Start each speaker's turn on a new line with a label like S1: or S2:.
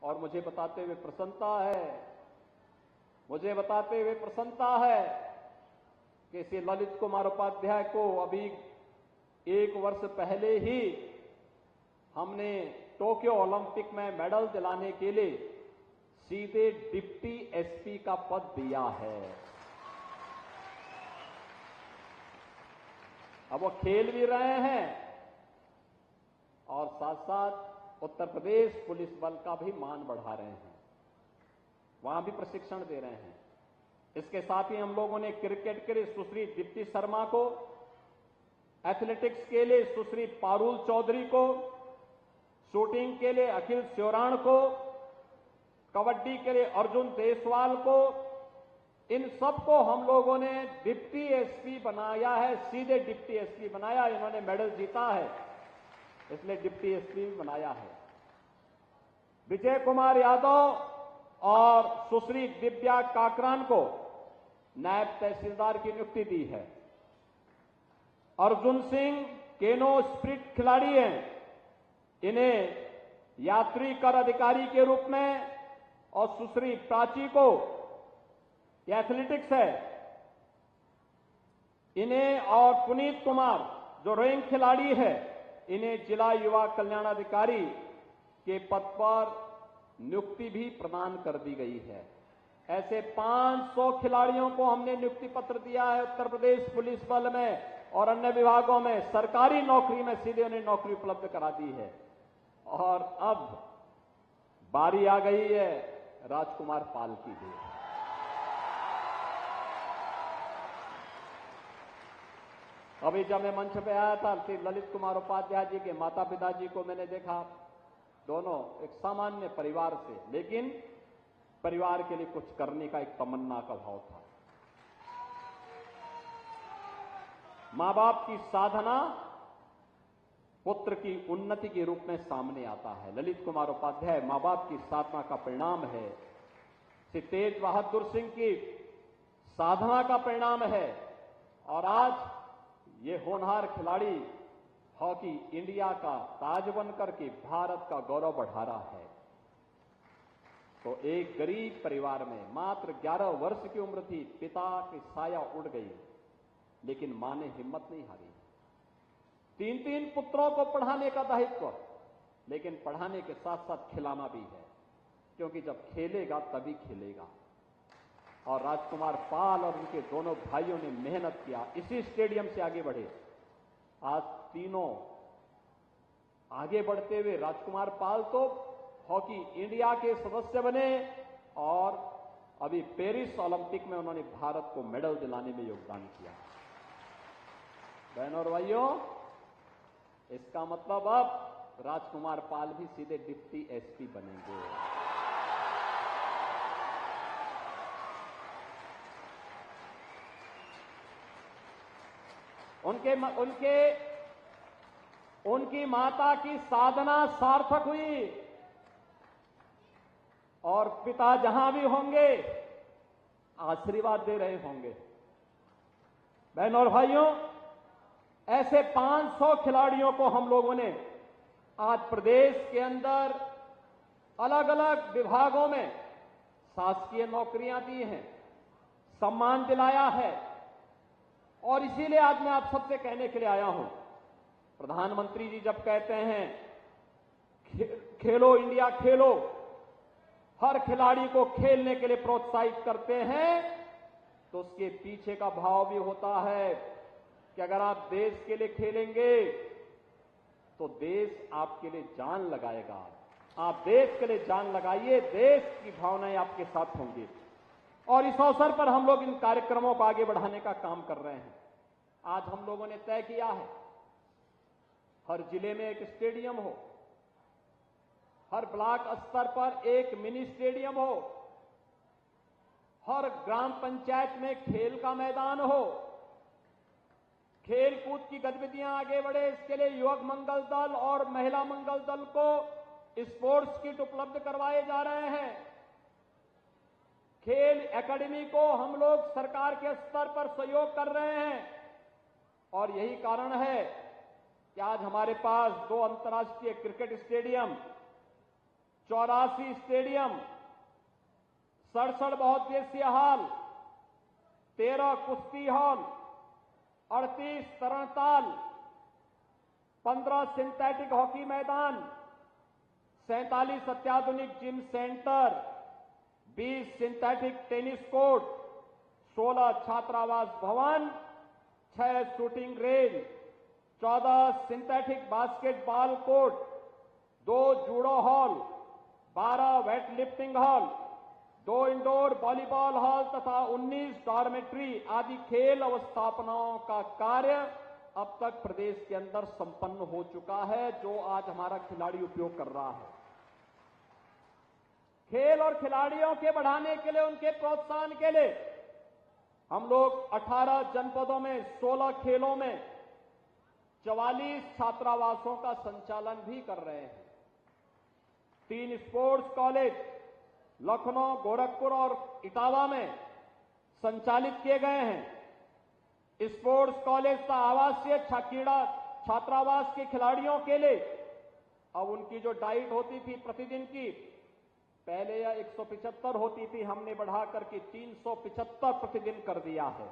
S1: और मुझे बताते हुए प्रसन्नता है कि श्री ललित कुमार उपाध्याय को अभी 1 वर्ष पहले ही हमने टोक्यो ओलंपिक में मेडल दिलाने के लिए सीधे डिप्टी एसपी का पद दिया है। अब वो खेल भी रहे हैं और साथ साथ उत्तर प्रदेश पुलिस बल का भी मान बढ़ा रहे हैं, वहां भी प्रशिक्षण दे रहे हैं। इसके साथ ही हम लोगों ने क्रिकेट के लिए सुश्री दीप्ति शर्मा को, एथलेटिक्स के लिए सुश्री पारुल चौधरी को, शूटिंग के लिए अखिल स्योराण को, कबड्डी के लिए अर्जुन देसवाल को, इन सबको हम लोगों ने डिप्टी एसपी बनाया है, सीधे डिप्टी एसपी बनाया। इन्होंने मेडल जीता है इसलिए डिप्टी एसपी बनाया है। विजय कुमार यादव और सुश्री दिव्या काकरान को नायब तहसीलदार की नियुक्ति दी है। अर्जुन सिंह केनो स्प्रिट खिलाड़ी हैं, इन्हें यात्री कर अधिकारी के रूप में, और सुश्री प्राची को, यह एथलेटिक्स है, इन्हें, और पुनीत कुमार जो रोइंग खिलाड़ी है, इन्हें जिला युवा कल्याण अधिकारी के पद पर नियुक्ति भी प्रदान कर दी गई है। ऐसे 500 खिलाड़ियों को हमने नियुक्ति पत्र दिया है उत्तर प्रदेश पुलिस बल में और अन्य विभागों में, सरकारी नौकरी में सीधे उन्हें नौकरी उपलब्ध करा दी है। और अब बारी आ गई है राजकुमार पाल की भी। अभी जब मैं मंच पे आया था, श्री ललित कुमार उपाध्याय जी के माता पिता जी को मैंने देखा, दोनों एक सामान्य परिवार से, लेकिन परिवार के लिए कुछ करने का एक तमन्ना का भाव था। मां बाप की साधना पुत्र की उन्नति के रूप में सामने आता है। ललित कुमार उपाध्याय मां बाप की साधना का परिणाम है, श्री तेज बहादुर सिंह की साधना का परिणाम है, और आज ये होनहार खिलाड़ी हॉकी इंडिया का ताज बनकर के भारत का गौरव बढ़ा रहा है। तो एक गरीब परिवार में मात्र 11 वर्ष की उम्र थी, पिता की साया उड़ गई, लेकिन मां ने हिम्मत नहीं हारी। 3 पुत्रों को पढ़ाने का दायित्व, लेकिन पढ़ाने के साथ साथ खिलाना भी है, क्योंकि जब खेलेगा तभी खिलेगा। और राजकुमार पाल और उनके दोनों भाइयों ने मेहनत किया, इसी स्टेडियम से आगे बढ़े। आज तीनों आगे बढ़ते हुए राजकुमार पाल तो हॉकी इंडिया के सदस्य बने और अभी पेरिस ओलंपिक में उन्होंने भारत को मेडल दिलाने में योगदान किया। बहनों और भाइयों, इसका मतलब अब राजकुमार पाल भी सीधे डिप्टी एसपी बनेंगे। उनकी माता की साधना सार्थक हुई और पिता जहां भी होंगे आशीर्वाद दे रहे होंगे। बहनों और भाइयों, ऐसे 500 खिलाड़ियों को हम लोगों ने आज प्रदेश के अंदर अलग अलग विभागों में शासकीय नौकरियां दी हैं, सम्मान दिलाया है। और इसीलिए आज मैं आप सबसे कहने के लिए आया हूं, प्रधानमंत्री जी जब कहते हैं खेलो इंडिया खेलो, हर खिलाड़ी को खेलने के लिए प्रोत्साहित करते हैं, तो उसके पीछे का भाव भी होता है कि अगर आप देश के लिए खेलेंगे तो देश आपके लिए जान लगाएगा। आप देश के लिए जान लगाइए, देश की भावनाएं आपके साथ होंगी। और इस अवसर पर हम लोग इन कार्यक्रमों को आगे बढ़ाने का काम कर रहे हैं। आज हम लोगों ने तय किया है हर जिले में एक स्टेडियम हो, हर ब्लॉक स्तर पर एक मिनी स्टेडियम हो, हर ग्राम पंचायत में खेल का मैदान हो, खेल कूद की गतिविधियां आगे बढ़े। इसके लिए युवक मंगल दल और महिला मंगल दल को स्पोर्ट्स किट उपलब्ध करवाए जा रहे हैं। खेल एकेडमी को हम लोग सरकार के स्तर पर सहयोग कर रहे हैं, और यही कारण है कि आज हमारे पास 2 अंतर्राष्ट्रीय क्रिकेट स्टेडियम, 84 स्टेडियम, 67 बहुउद्देशीय हॉल, 13 कुश्ती हॉल, 38 तरणताल, 15 सिंथेटिक हॉकी मैदान, 47 अत्याधुनिक gym centre, 20 synthetic tennis court, 16 छात्रावास भवन, 6 shooting range, 14 synthetic basketball court, 2 judo hall, 12 weight lifting hall, 2 indoor volleyball hall तथा 19 डॉर्मेट्री आदि खेल अवस्थापनाओं का कार्य अब तक प्रदेश के अंदर संपन्न हो चुका है, जो आज हमारा खिलाड़ी उपयोग कर रहा है। खेल और खिलाड़ियों के बढ़ाने के लिए, उनके प्रोत्साहन के लिए हम लोग 18 जनपदों में 16 खेलों में 44 छात्रावासों का संचालन भी कर रहे हैं। 3 स्पोर्ट्स कॉलेज लखनऊ, गोरखपुर और इटावा में संचालित किए गए हैं। स्पोर्ट्स कॉलेज का आवासीय क्रीड़ा छात्रावास के खिलाड़ियों के लिए अब उनकी जो डाइट होती थी प्रतिदिन की, पहले यह 175 होती थी, हमने बढ़ाकर के 375 प्रतिदिन कर दिया है।